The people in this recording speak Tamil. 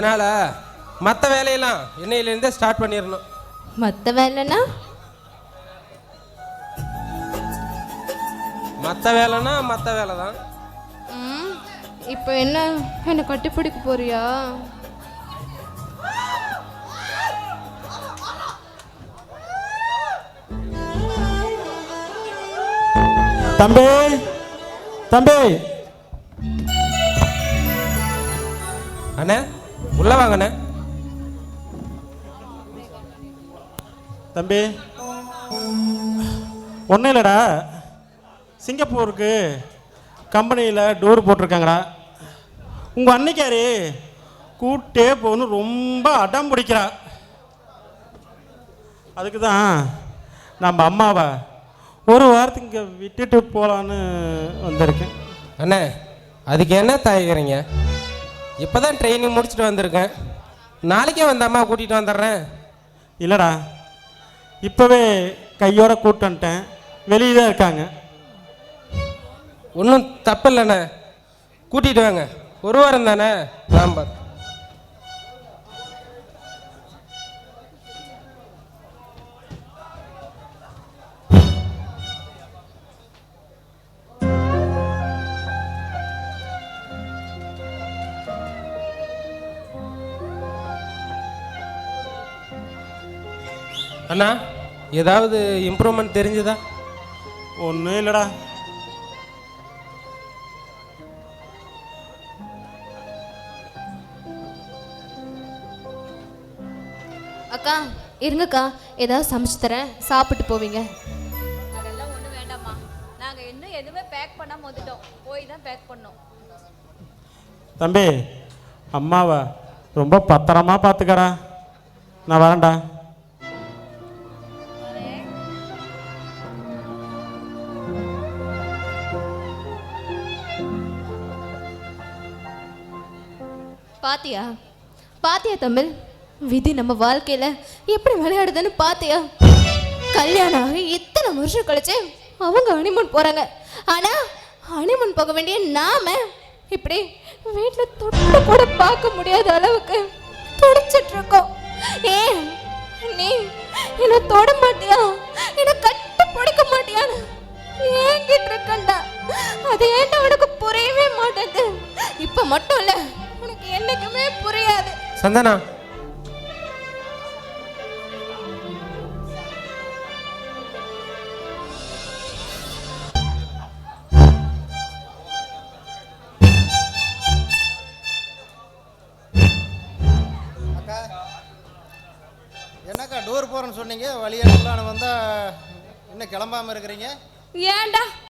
அதனால மற்ற வேலையெல்லாம் இன்னையிலேருந்தே ஸ்டார்ட் பண்ணிடணும். மற்ற வேலைன்னா மற்ற வேலை தான். இப்போ என்ன கட்டிப்பிடிக்க போறியா? தம்பி தம்பி அண்ணே உள்ள வாங்கண்ணே. தம்பி ஒன்றும் இல்லைடா, சிங்கப்பூருக்கு கம்பெனியில் டூர் போட்டிருக்காங்கடா. உங்கள் அன்னைக்காரு கூட்டே போகணும் ரொம்ப அடம் பிடிக்கிறா. அதுக்கு தான் நம்ம அம்மாவை ஒரு வாரத்துக்கு இங்கே விட்டுட்டு போகலான்னு வந்திருக்கேன். அண்ணே அதுக்கு என்ன தயங்குறீங்க? இப்போ தான் ட்ரைனிங் முடிச்சுட்டு வந்திருக்கேன். நாளைக்கே வந்து அம்மா கூட்டிகிட்டு வந்துடுறேன். இல்லைடா, இப்போவே கையோட கூட்டு வந்துட்டேன். வெளியே தான் இருக்காங்க. ஒன்றும் தப்பு இல்லைண்ணே, கூட்டிகிட்டு வாங்க. ஒரு வாரம் தானே. நான் பார்த்து அண்ணா ஏதாவது இம்ப்ரூவ்மெண்ட் தெரிஞ்சுதா? ஒன்றும் இல்லைடா. அக்கா இருங்கக்கா, ஏதாவது சமைச்சு தரேன், சாப்பிட்டு போவீங்க. அதெல்லாம் ஒன்றும் வேண்டாம்மா, நாங்கள் இன்னும் எதுவுமே பேக் பண்ணாமல் வந்துட்டோம். போய் தான் பேக் பண்ணோம். தம்பி அம்மாவை ரொம்ப பத்திரமா பார்த்துக்கடா. நான் வரேன்டா. பாத்தியா பாத்தியா தமிழ், விதி நம்ம வாழ்க்கையில எப்படி விளையாடுதுன்னு பாத்தியா? கல்யாணம் ஆகி இத்தனை வருஷம் கழிச்சு அவங்க ஹனிமூன் போறாங்க. ஆனா ஹனிமூன் போக வேண்டிய நாம இப்படி வீட்டுல தொட்டு கூட பார்க்க முடியாத அளவுக்கு துடிச்சிட்டு இருக்கோம். ஏன் நீ என்ன தொட மாட்டியா, என்ன கட்டி பிடிக்க மாட்டியான்னு ஏங்கிட்டு இருக்கண்டா. அது ஏன்டா உனக்கு புரியவே மாட்டேது. இப்ப மட்டும் இல்ல, உனக்கு என்னைக்குமே புரியாது. சந்தனா என்னக்கா டூர் போகிறேன்னு சொன்னீங்க, வழியெல்லாம் வந்தால் இன்னும் கிளம்பாமல் இருக்கிறீங்க? ஏன்டா